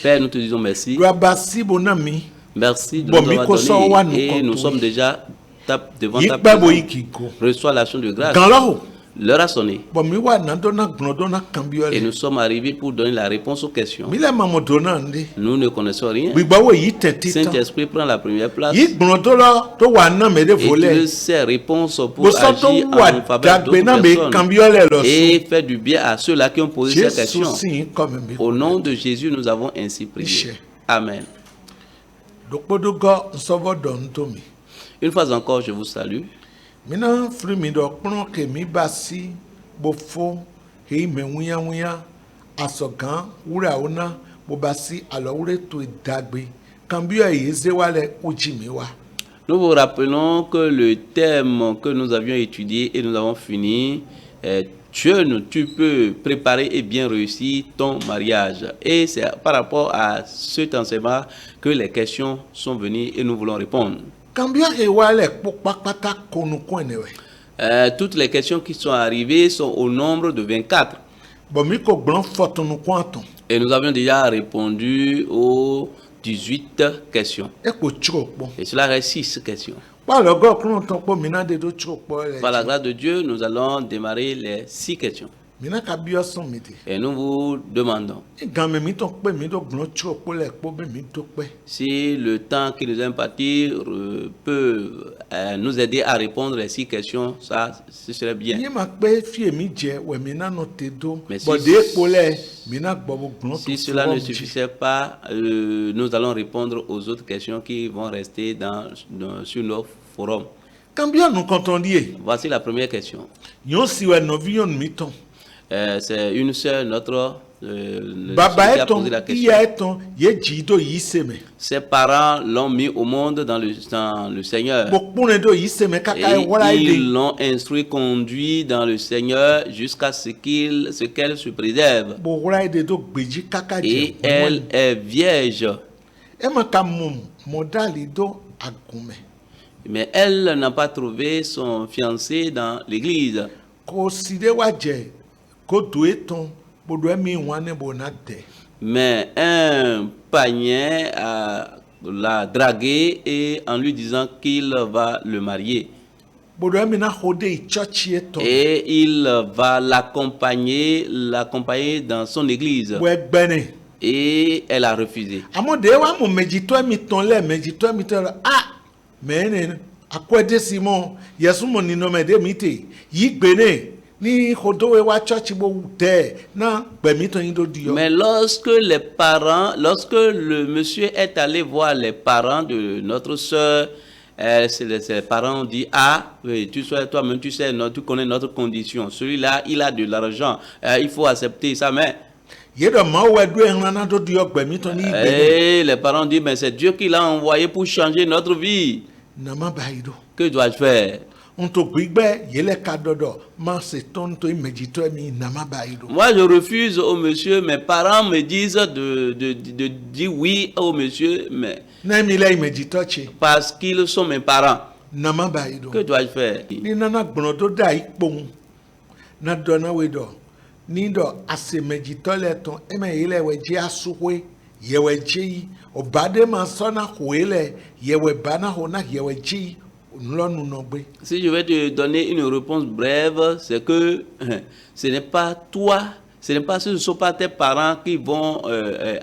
Père, nous te disons merci. Merci de nous avoir donné et nous sommes déjà devant ta présence. Reçois l'action de grâce. L'heure a sonné. Et nous sommes arrivés pour donner la réponse aux questions. Nous ne connaissons rien. Saint-Esprit prend la première place. Et tu sais réponses pour agir en faveur d'autres personnes et faire du bien à ceux-là qui ont posé ces questions. Au nom de Jésus, nous avons ainsi prié. Amen. Une fois encore, je vous salue. Mina frimi do kpɔn ke mi basi bofo hei menwuya asogan wura ona bobasi alowure to dagbe kambio yeze wale ujimiwa. Nous vous rappelons que le thème que nous avions étudié et nous avons fini tu peux préparer et bien réussir ton mariage. Et c'est par rapport à cet enseignement que les questions sont venues et nous voulons répondre. Toutes les questions qui sont arrivées sont au nombre de 24. Et nous avions déjà répondu aux 18 questions. Et cela reste 6 questions. Par la grâce de Dieu, nous allons démarrer les 6 questions. Et nous vous demandons si le temps qui nous est imparti peut nous aider à répondre les 6 questions, ça ce serait bien. Mais si cela ne suffisait pas, nous allons répondre aux autres questions qui vont rester sur nos forums. Voici la première question. C'est une sœur, notre qui a posé la question. Ses parents l'ont mis au monde dans le Seigneur. Et ils l'ont instruit, conduit dans le Seigneur jusqu'à ce qu'elle se préserve. Et elle est vierge. Mais elle n'a pas trouvé son fiancé dans l'église. Mais un païen l'a dragué et en lui disant qu'il va le marier. Et il va l'accompagner dans son église. Et elle a refusé. Mais lorsque le monsieur est allé voir les parents de notre soeur, ses parents ont dit: ah, oui, toi-même tu sais, tu connais notre condition. Celui-là, il a de l'argent, il faut accepter ça. Mais et les parents disent: mais c'est Dieu qui l'a envoyé pour changer notre vie. Que dois-je faire? Moi, je refuse au monsieur. Mes parents me disent de dire oui au monsieur, mais parce qu'ils sont mes parents. Que dois-je faire? Si je vais te donner une réponse brève, c'est que ce ne sont pas tes parents qui vont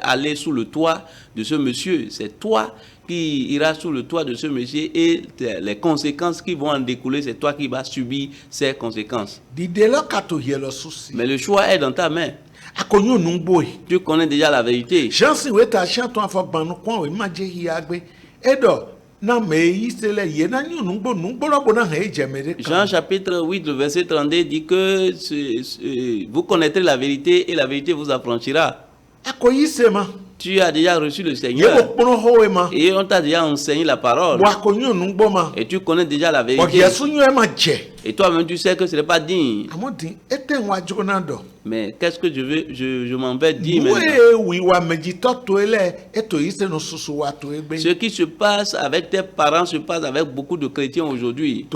aller sous le toit de ce monsieur. C'est toi qui iras sous le toit de ce monsieur et les conséquences qui vont en découler, c'est toi qui vas subir ces conséquences. Mais le choix est dans ta main. Tu connais déjà la vérité. Jean chapitre 8, le verset 32 dit que vous connaîtrez la vérité et la vérité vous affranchira. Tu as déjà reçu le Seigneur et on t'a déjà enseigné la parole et tu connais déjà la vérité. Et toi-même tu sais que ce n'est pas digne. Mais qu'est-ce que je veux? Je m'en vais dire maintenant. Ce qui se passe avec tes parents se passe avec beaucoup de chrétiens aujourd'hui.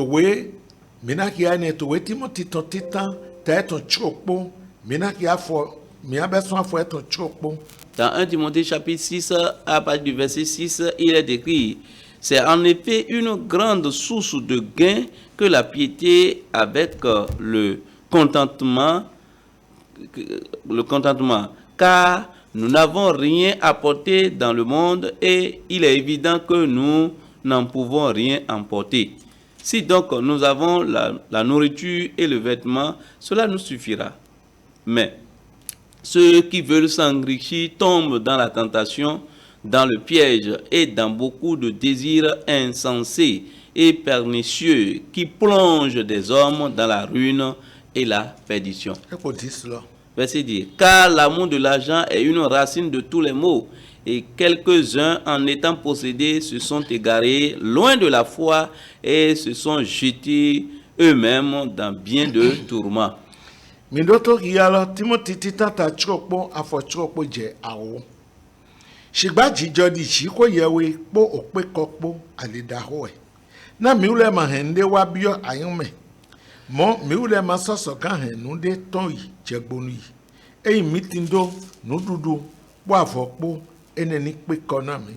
miabe sɔn afɔ eto tso kpo. Dans 1 Timothée chapitre 6, à partir du verset 6, il est écrit: c'est en effet une grande source de gain que la piété avec le contentement, car nous n'avons rien apporté dans le monde et il est évident que nous n'en pouvons rien emporter. Si donc nous avons la nourriture et le vêtement, cela nous suffira. Mais ceux qui veulent s'enrichir tombent dans la tentation, dans le piège et dans beaucoup de désirs insensés et pernicieux qui plongent des hommes dans la ruine et la perdition. Verset 10. Car l'amour de l'argent est une racine de tous les maux, et quelques-uns, en étant possédés, se sont égarés loin de la foi et se sont jetés eux-mêmes dans bien de tourments. Mindoto yalo Timothy titata chokpo afọ chokpo je awo. Shigba jijo di chiko yewe po okpe kokpo alidaho e. Na miule ma hende wa bio ayume. Mo miule ma soso kan henu de ton yi jegbonu yi. Eyi mitindo nududu po afọpo eneni pe kona mi.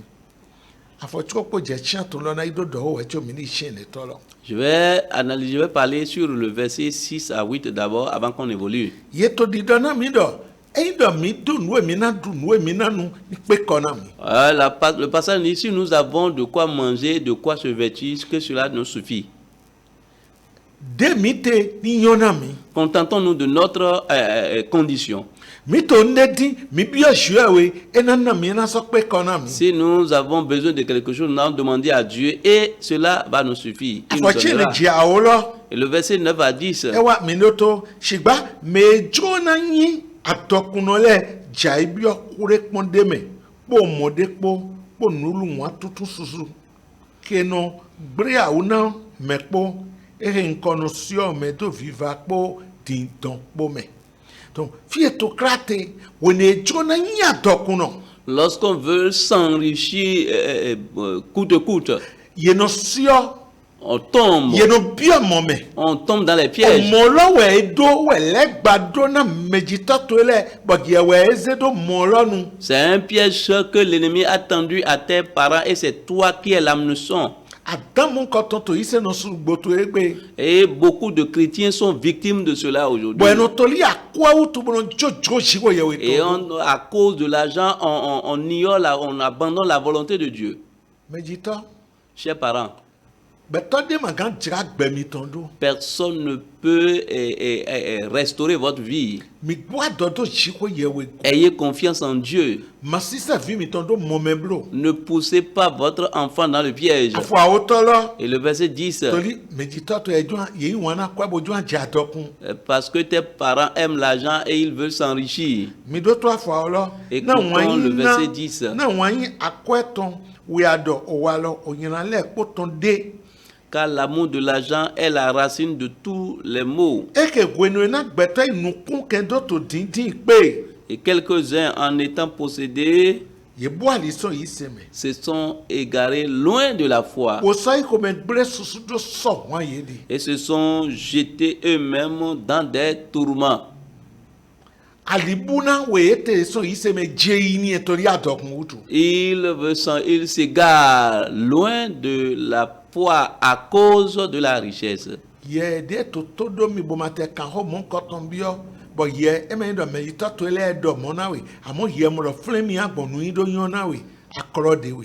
Afọ chokpo je chanto lona idodo ho echo mi ni shin etolo. Je vais parler sur le verset 6 à 8 d'abord, avant qu'on évolue. Le passage ici, nous avons de quoi manger, de quoi se vêtir, que cela nous suffit. Contentons-nous de notre condition. Si nous avons besoin de quelque chose, nous allons demander à Dieu et cela va nous suffire. Et le verset 9 à 10. Lorsqu'on veut s'enrichir coûte que coûte, on tombe dans les pièges. C'est un piège que l'ennemi a tendu à tes parents et c'est toi qui es l'hameçon. Et beaucoup de chrétiens sont victimes de cela aujourd'hui. Et à cause de l'argent, on ignore, on abandonne la volonté de Dieu. Chers parents, personne ne peut restaurer votre vie. Ayez confiance en Dieu. Ne poussez pas votre enfant dans le piège. Et le verset 10. Parce que tes parents aiment l'argent et ils veulent s'enrichir. Écoutons le verset 10. Car l'amour de l'argent est la racine de tous les maux. Et quelques-uns, en étant possédés, se sont égarés loin de la foi et se sont jetés eux-mêmes dans des tourments. Ils s'égarent loin de la foi à cause de la richesse.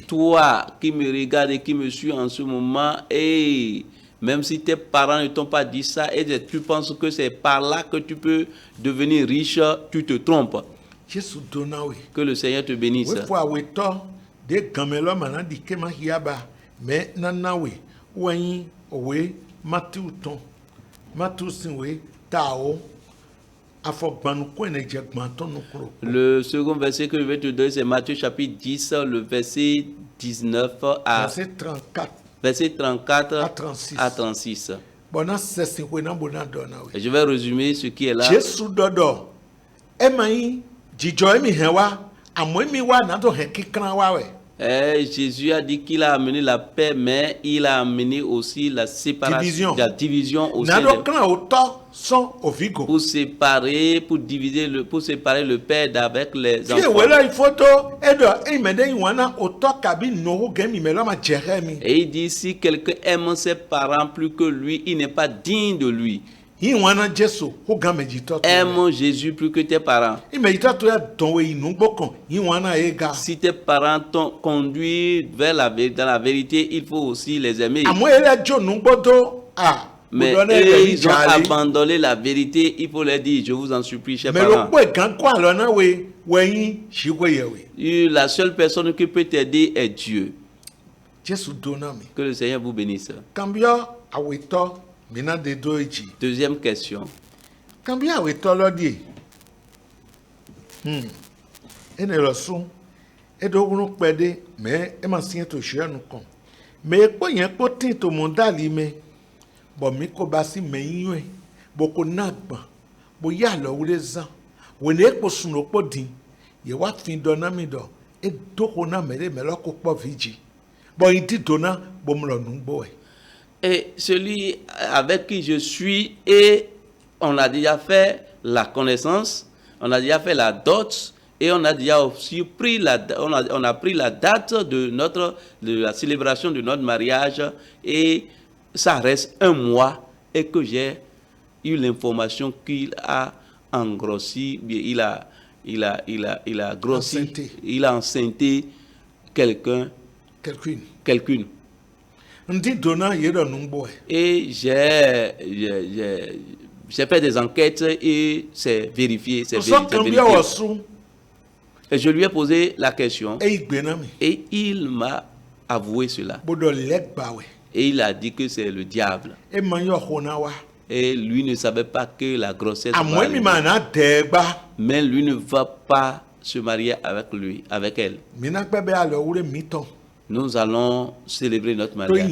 Toi qui me regardes et qui me suis en ce moment, et même si tes parents ne t'ont pas dit ça et tu penses que c'est par là que tu peux devenir riche, tu te trompes. Que le Seigneur te bénisse. Le second verset que je vais te donner, c'est Matthieu chapitre 10, le verset 19 à verset 34 à 36. Et je vais résumer ce qui est là. Jésus a dit qu'il a amené la paix, mais il a amené aussi la séparation, la division au sein Nado kana autant son ovigo. pour séparer, pour diviser pour séparer le père d'avec les Fi enfants. wela ifoto edo imede iwana autant kabi no gemi meloma Jérémie. Et il dit, si quelqu'un aime ses parents plus que lui, il n'est pas digne de lui. Iwana Jésus ho gameji to. Aime Jésus plus que tes parents. Imejita to ya donwe inugbokon iwana ega. Si tes parents t'ont conduit vers dans la vérité, il faut aussi les aimer. Amo ele jo nugbodo Mais eux, ils ont abandonné la vérité, il faut leur dire, je vous en supplie, chers parents. La seule personne qui peut t'aider est Dieu. Que le Seigneur vous bénisse. Deuxième question. Bon mi ko basi meyinwe boko nagban bo ya lo wure zan wene ko sun lo podin ye wa fin dona mi do e doko na mere melo ko po viji bo iti dona bo mlo nugbo e. Et celui avec qui je suis, et on a déjà fait la connaissance, on a déjà fait la dot, et on a déjà aussi pris on a pris la date de la célébration de notre mariage, et ça reste un mois, et que j'ai eu l'information qu'il a engrossi, il a grossi, enceinté. Il a enceinté quelqu'une. Et j'ai fait des enquêtes et c'est vérifié, c'est vérifié. Et je lui ai posé la question et il m'a avoué cela. Et il a dit que c'est le diable. Et lui ne savait pas que la grossesse va arriver. Mais lui ne va pas se marier avec elle. Nous allons célébrer notre mariage.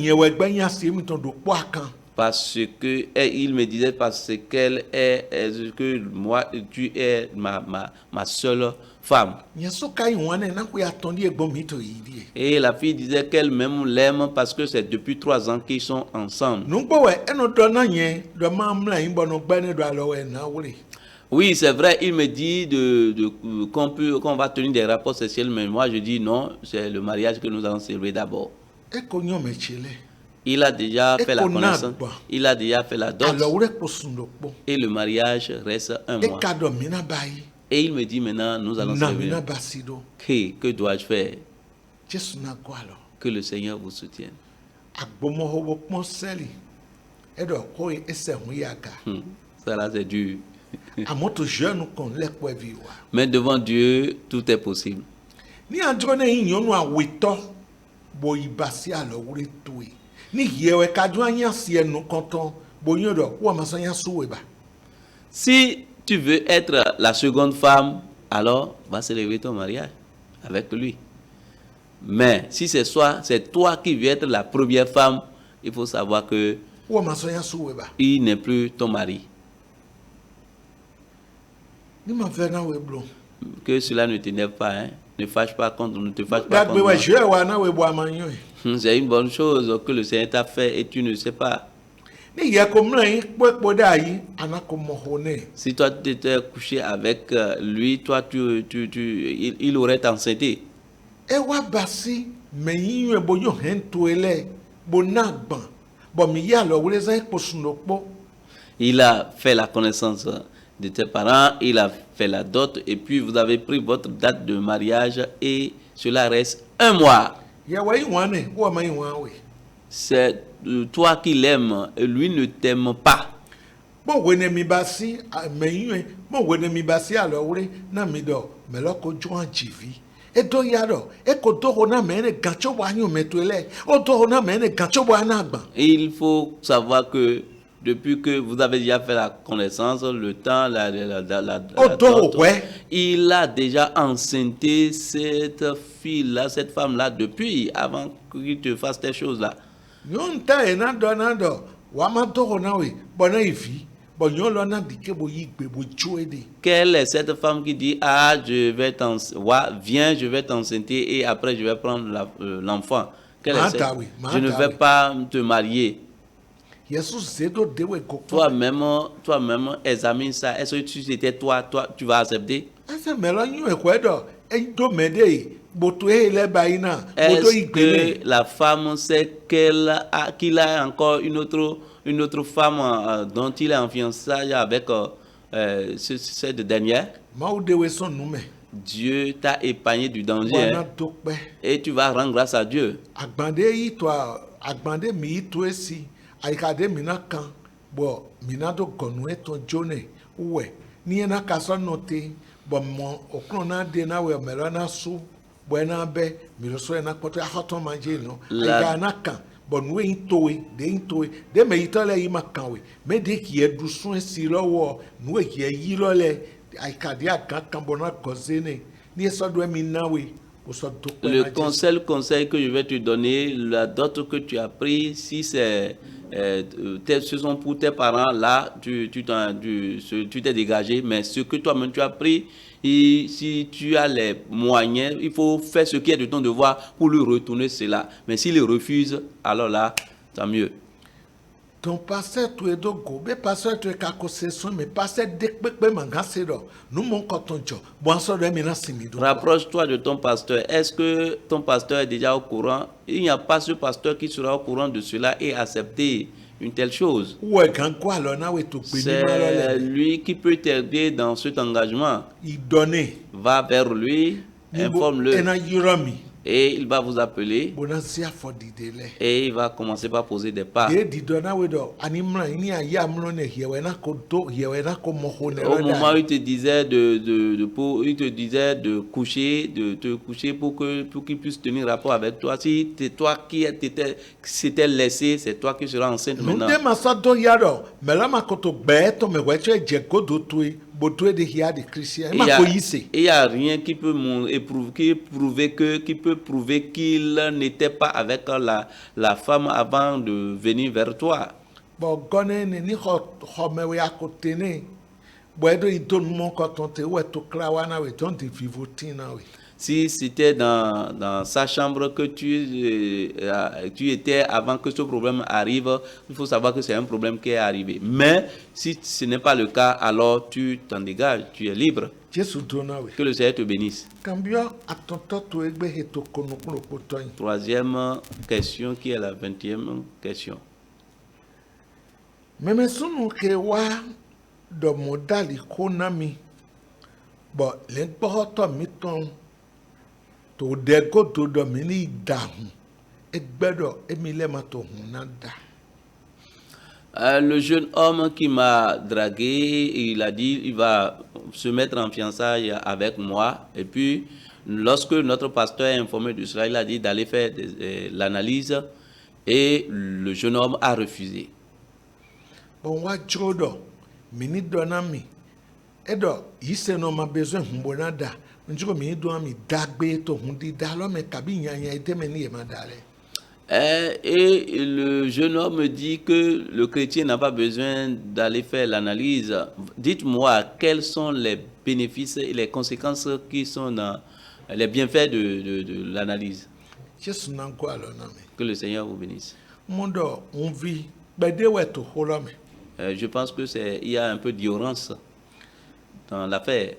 Parce que il me disait parce qu'elle est que moi tu es ma seule femme. Et la fille disait qu'elle-même l'aime parce que c'est depuis 3 ans qu'ils sont ensemble. Oui, c'est vrai, il me dit qu'on va tenir des rapports sexuels, mais moi je dis non, c'est le mariage que nous allons célébrer d'abord. Il a déjà fait la connaissance, il a déjà fait la dot, et le mariage reste un mois. Et il me dit maintenant, nous allons célébrer. Que dois-je faire? Que le Seigneur vous soutienne. Ça là, c'est dur. Mais devant Dieu, tout est possible. Si tu veux être la seconde femme, alors va célébrer ton mariage avec lui. Mais si c'est toi qui veux être la première femme, il faut savoir que il n'est plus ton mari. Que cela ne t'énerve pas, hein? Ne te fâche pas contre moi. C'est une bonne chose que le Seigneur t'a fait et tu ne sais pas. Si toi tu étais couché avec lui, toi il aurait enceinté. Il a fait la connaissance de tes parents, il a fait la dot, et puis vous avez pris votre date de mariage et cela reste un mois. C'est toi qui l'aimes et lui ne t'aime pas. Il faut savoir que depuis que vous avez déjà fait la connaissance, le temps, il a déjà enceinté cette fille-là, cette femme-là, depuis avant qu'il te fasse ces choses-là. bon yon lo na dike bo yi gbe bo jo ede. Quelle est cette femme qui dit, ah, viens, je vais t'enceinter et après je vais prendre l'enfant. Quelle est cette? Matawi, Je ne vais pas te marier. Yesu zedo dewe go. Toi-même, examine ça. Est-ce que si c'était toi, tu vas accepter? Asa melo yu ekwedo, do mede boto e le baina, boto Est-ce que la femme sait qu'il a encore une autre femme dont il est en fiançailles avec cette dernière? Mau dewe son nume. Dieu t'a épargné du danger, Wana hein, dokpe. et tu vas rendre grâce à Dieu. Agbande yi to agbande mi yi to esi, aikade mina kan, bo mina do gonu eto jone, uwe. Ni ena kaso note, bo mo okrona de na we melo na su, bo na be, mi lo so ena poto ahoto manje no. Aika na kan, bo nwe intowe, de me itole yi makanwe. Me de ki edu sun esi lowo, nwe ki yi lole, aikade akan bona kozene. Ni eso do mi nawe. Le conseil que je vais te donner, la dot que tu as pris, si ce sont pour tes parents, là, tu t'es dégagé. Mais ce que toi-même tu as pris, et si tu as les moyens, il faut faire ce qui est de ton devoir pour lui retourner cela. Mais s'il refuse, alors là, tant mieux. Ton pasteur tu es dogo, be pasteur tu es kako session, mais pasteur dekpekpe mangasero. Nous mon kotonjo. Bon so de mina simido. Rapproche-toi de ton pasteur. Est-ce que ton pasteur est déjà au courant? Il n'y a pas ce pasteur qui sera au courant de cela et accepter une telle chose. Ouais, quand quoi là na we to pe ni C'est lui qui peut t'aider dans cet engagement. Il donne. Va vers lui, informe-le. Ena yiromi. Et il va vous appeler Bonansia for didele. et il va commencer par poser des pas. De didona we do animla ini aya mlo ne hiewena ko do hiewena ko mohone. Au moment où il te disait il te disait de te coucher pour qu'il puisse tenir rapport avec toi. Si c'est toi qui s'était laissé, c'est toi qui seras enceinte maintenant. Nous demasa do yaro, melama koto beto me wecho ejeko do tui. Il n'y a rien qui peut prouver qu'il n'était pas avec la femme avant de venir vers toi. Si c'était dans sa chambre que tu étais avant que ce problème arrive, il faut savoir que c'est un problème qui est arrivé. Mais si ce n'est pas le cas, alors tu t'en dégages, tu es libre. Que le Seigneur te bénisse. Troisième question qui est la 20e question. To dego to do mini dahu egbedo emilema to hunada. Le jeune homme qui m'a dragué, il a dit il va se mettre en fiançailles avec moi. Et puis, lorsque notre pasteur est informé de cela, il a dit d'aller faire l'analyse et le jeune homme a refusé. Bon, wa jodo mini donami edo yise no ma besoin humbonada. Et le jeune homme dit que le chrétien n'a pas besoin d'aller faire l'analyse. Dites-moi, quels sont les bénéfices et les conséquences qui sont dans les bienfaits de l'analyse. Que le Seigneur vous bénisse. Je pense que il y a un peu d'ignorance dans l'affaire.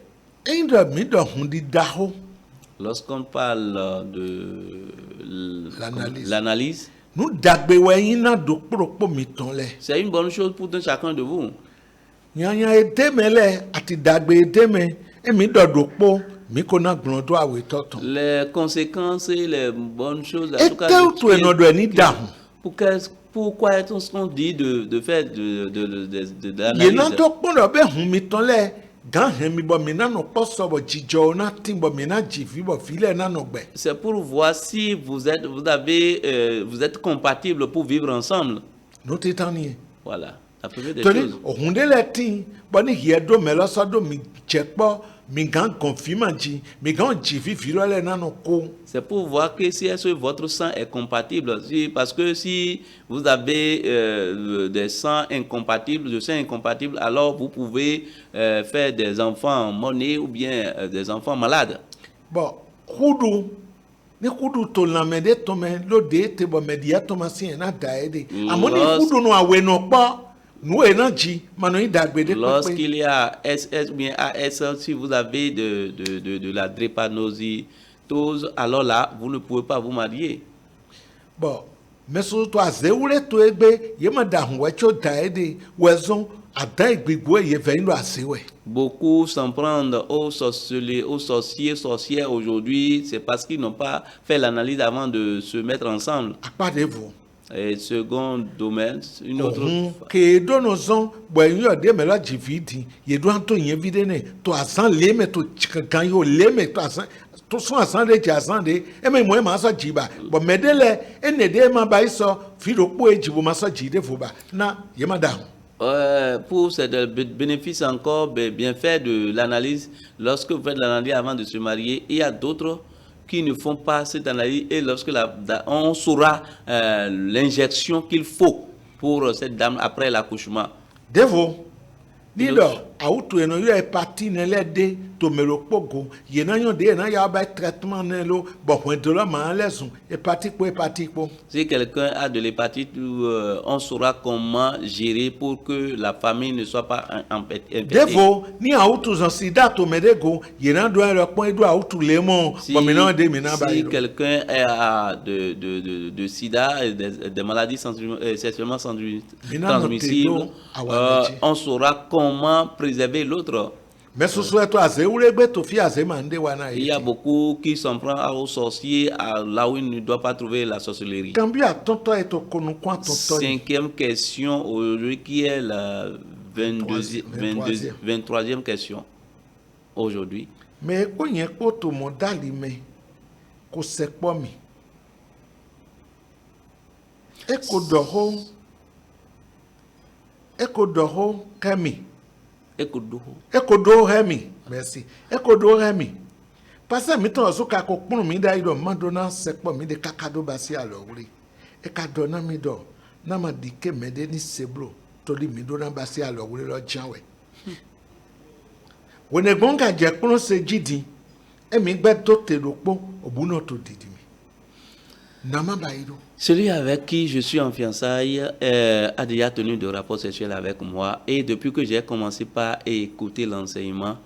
Lorsqu'on parle de l'analyse, c'est une bonne chose pour chacun de vous. Les conséquences et les bonnes choses, en tout cas, pourquoi est-ce qu'on dit de faire de l'analyse? C'est pour voir si vous êtes compatibles pour vivre ensemble. Voilà. La première des Tony, choses. ohunde le tin, boni hiedo melosodo mi chepo, mi gan confimanji, mi gan jivi vilole nano ko. C'est pour voir que si est-ce que votre sang est compatible. Parce que si vous avez des sangs incompatibles, de sang incompatibles, alors vous pouvez faire des enfants monnaies ou bien des enfants malades. Bon, hudu, ni hudu to lamede to me lo de te bo media to masi na daede. Amoni hudu no awe no pa, no energy, mano idagbede pepe. Lorsqu'il y a SS ou bien AS, si vous avez de la drépanocytose, alors là, vous ne pouvez pas vous marier. Bon, mais surtout à zéoule to egbe, yema da hunwecho daede, wezon, ada igbigwe ye veindo asewe. Beaucoup s'en prennent aux sorciers, sorcières aujourd'hui, c'est parce qu'ils n'ont pas fait l'analyse avant de se mettre ensemble. À part de vous. Et second domaine, une autre. Que dono zon, boy yo de me la jividi, ye do anto yen videne, to asan leme to kan yo leme to asan to so asan de ti asan de, e me mo e ma so jiba, bo medele ene de ma ba iso fi do po ejibo ma so jide fo ba. Na ye ma da. Pour ces bénéfices encore, bien fait de l'analyse, lorsque vous faites l'analyse avant de se marier, il y a d'autres qui ne font pas cette analyse et lorsque on saura l'injection qu'il faut pour cette dame après l'accouchement. Devo, Nido, auto eno yo e parti ne le de to melo pogo, ye na yon de na ya ba traitement ne lo, bon point de la ma leson, e parti po. Si quelqu'un a de l'hépatite, on saura comment gérer pour que la famille ne soit pas infectée. Devo, ni auto zan sida to medego, ye na do le point do auto lemon, bon maintenant de mina ba. Si quelqu'un a de sida, des maladies sexuellement transmissibles, on saura comment préserver l'autre. Mais ce soit toi, il y a beaucoup qui s'en prennent aux sorciers là où ils ne doivent pas trouver la sorcellerie. Cinquième question aujourd'hui qui est la 23e question aujourd'hui. Mais quand il y a un modèle, ko sekpo mi. Ekodoho kemi. Ekodo hemi. Merci. Ekodo hemi. Parce que mi ton so ka ko pun mi da ido mandona sekpo mi de kakado basi alowri. E ka dona mi do na ma dike mede ni seblo to li mi do na basi alowri lo janwe. Wone gonga je pun se jidi e mi gbe to te lopo obuno to didi mi. Nama ba ido. Celui avec qui je suis en fiançailles a déjà tenu de rapports sexuels avec moi et depuis que j'ai commencé par écouter l'enseignement,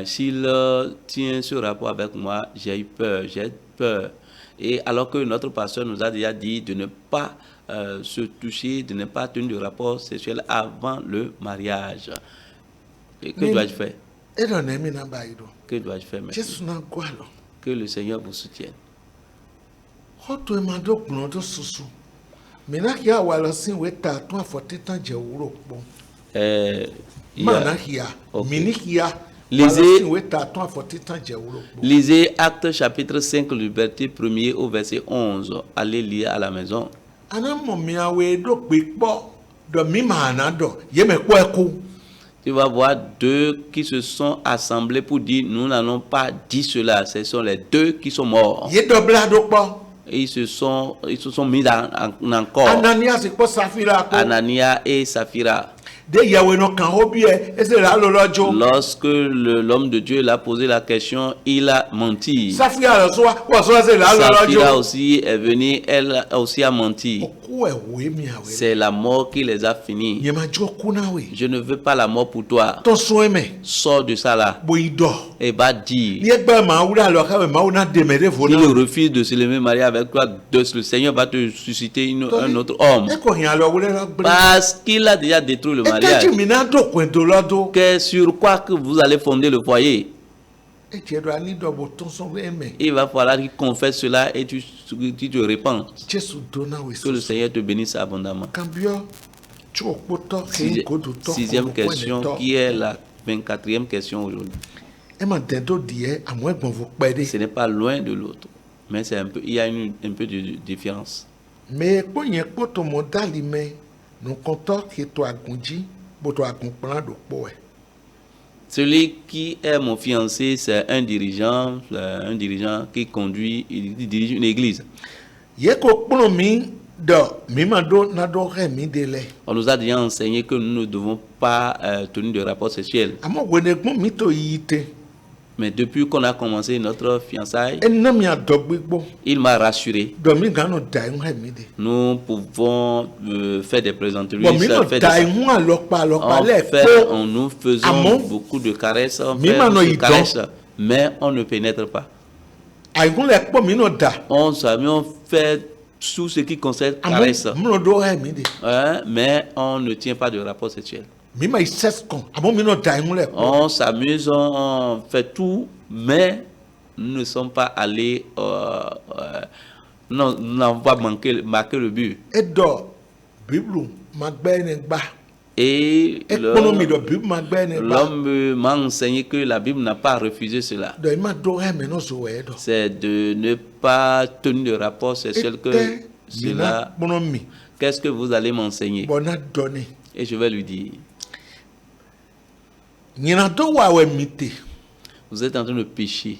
s'il tient ce rapport avec moi, j'ai peur. Et alors que notre pasteur nous a déjà dit de ne pas se toucher, de ne pas tenir de rapport sexuel avant le mariage. Et que dois-je faire? Que dois-je faire maintenant? Que le Seigneur vous soutienne. Lisez Actes chapitre 5, le verset 1er au verset 11. Allez lire à la maison. Tu vas voir deux qui se sont assemblés pour dire nous n'allons pas dire cela. Ce sont les deux qui sont morts. Et ils se sont mis en corps. Anania et Saphira. Lorsque l'homme de Dieu l'a posé la question, il a menti. Saphira aussi est venue, elle aussi a menti. C'est la mort qui les a finis. Je ne veux pas la mort pour toi. Sors de ça là. Et va dire. S'il refuse de se lever marier avec toi, le Seigneur va te susciter un autre homme. Parce qu'il a déjà détruit le mariage. Sur quoi que vous allez fonder le foyer? Il va falloir qu'il confesse cela et tu te répands. Que le Seigneur te bénisse abondamment. Sixième question qui est la 24e question aujourd'hui. Ce n'est pas loin de l'autre, mais il y a un peu de différence. Mais nous comptons que toi gonji pour toi comprendre do poe. Celui qui est mon fiancé, c'est un dirigeant qui conduit, il dirige une église. Ye ko kplo mi do mi ma do na do re mi de le. On nous a déjà enseigné que nous ne devons pas tenir de rapport sexuel. Amo wene gbon mi to yite. Mais depuis qu'on a commencé notre fiançailles, En mi adogbo il m'a rassuré. do mi gano dai un mi de. Nous pouvons faire des plaisanteries, Bon mi no faire dai des... un alopa le Nous faisons Amon, beaucoup de caresses, on mi fait ma no beaucoup de idon. caresses, mais on ne pénètre pas. Ai gun le po mi no da. On fait tout ce qui concerne caresses, Amo mi no do re mi de. hein, mais on ne tient pas de rapport sexuel. Mi ma ises kon. Amo mi no dai un le. On s'amuse, on fait tout, mais nous ne sommes pas allés, nous n'avons pas marqué le but. E do Bible ma gbe ne gba. Et E kono mi do Bible ma gbe ne gba. l'homme m'a enseigné que la Bible n'a pas refusé cela. Do ma do re me no so we do. C'est de ne pas tenir de rapport sexuel que cela. Bono mi. Qu'est-ce que vous allez m'enseigner? Bona donné. Et je vais lui dire, Nyina do wa we mite. vous êtes en train de pécher.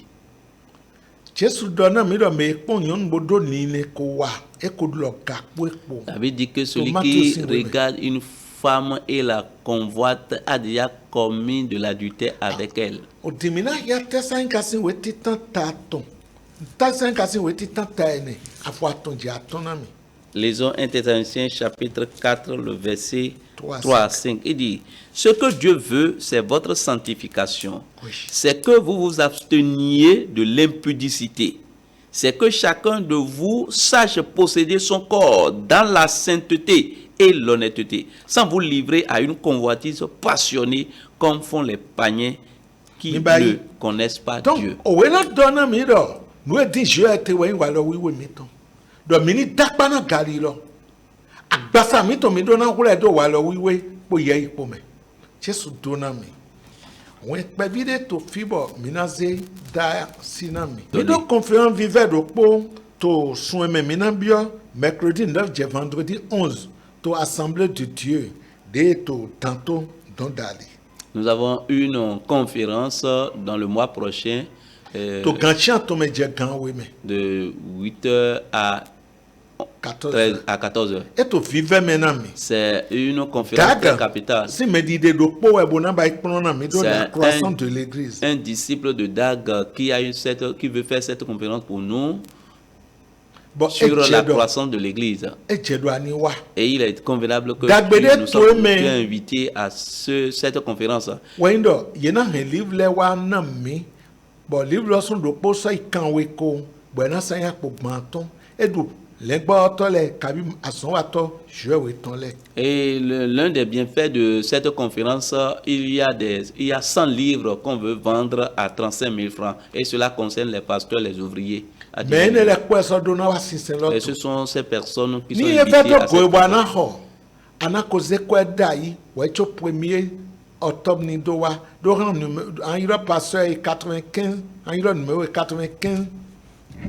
Jesu dona mi do me po nyon bodo ni ne ko wa e ko lo ga po epo. Ça veut dire que celui Tomato qui sin regarde une femme et la convoite a déjà commis de l'adultère avec elle. O dimina ya tesan kasi we titan taton. Tesan kasi we titan ta ene afo aton je aton na mi. Lisons 1 Thessaloniciens chapitre 4, le verset 3 à 3 à 5. Il dit, ce que Dieu veut, c'est votre sanctification. Oui. C'est que vous vous absteniez de l'impudicité. C'est que chacun de vous sache posséder son corps dans la sainteté et l'honnêteté, sans vous livrer à une convoitise passionnée comme font les païens qui ne connaissent pas Dieu. Donc, o we na dona mi do. No e di je ete we wa lo wiwe mi ton. Do mi ni dakpa na gari lo. Agbasa mi to mi do na wure do wa lo wiwe po ye ipo me. Jesu dona mi. Wọ́n pẹ́ bídé tó fíbọ̀ mìíràn dá sínú mi. Bídó conférence vivait de po tó sun ẹ̀mẹ̀ mìíràn bíọ́ mercredi 9 juin vendredi 11 tó assemblée de Dieu dé tó tantôt don dali. Nous avons une conférence dans le mois prochain Tó gantian tó me jẹ gan we me. de 8h à 14h. Et tó vivait maintenant mi. C'est une conférence très capitale. Si me dit de po e bona ba ikpon na mi do la C'est croissance de l'église. un disciple de Dag qui veut faire cette conférence pour nous Bon, sur la croissance de l'église. E je do ani wa. Et il est convenable que Dagbede nous sommes toi, mais- invités à cette conférence. Wendo, yena he livre le wa na mi. Bon, livre lo son do po so ikan we ko. Bo na san ya po gbanton. E do le gba to le kabi ason wa to je we ton le. Et l'un des bienfaits de cette conférence, il y a 100 livres qu'on veut vendre à 35 000 francs. Et cela concerne les pasteurs, les ouvriers. à Mais divers ne le ko so do na wa sinsen lo. Et ce sont ces personnes qui sont Ni e invitées veto à go cette wa na conférence. ho. Ana ko ze ko da yi, we cho premier octobre ni do wa. Do ran numéro en ira pasteur 95, en ira numéro 95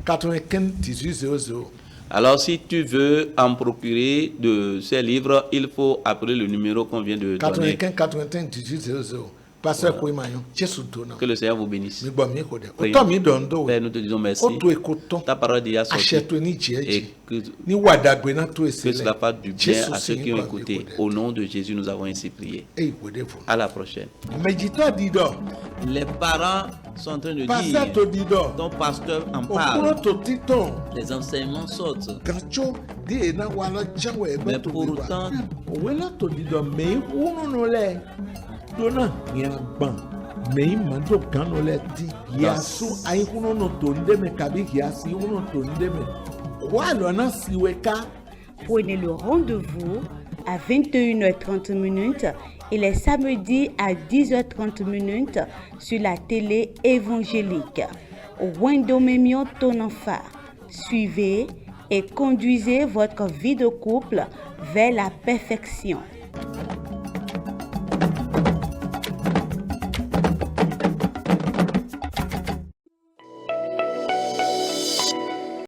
1800. Alors, si tu veux en procurer de ces livres, il faut appeler le numéro qu'on vient de donner. 95 1800. Pasteur ko imayon. Jesu do na. Que le Seigneur vous bénisse. Mi gbo mi ko de. O Prions. to mi do ndo. Père, nous te disons merci. O to e ko ton. Ta parole est déjà sortie. Achète ni Et jeje. que Ni wadagbe na to que esele. cela fasse du bien à ceux qui ont écouté. Au nom de Jésus, nous avons ainsi prié. E iwe de fo. À la prochaine. Medita di do. Les parents sont en train de Pasteur dire, to di do. ton pasteur en O kuro parle, to titon. les enseignements sortent. Gancho di e na wala jawe e Mais to pourtant- o we la to di do me unu no le. Do na ya gban. Me mando gano le di. Ya su ai unu no to ndeme kabi ya si unu to ndeme. Kwa lo na siweka. Prenez le rendez-vous à 21h30 minutes et les samedis à 10h30 sur la télé évangélique. Wendo Memion Tonenfa. Suivez et conduisez votre vie de couple vers la perfection.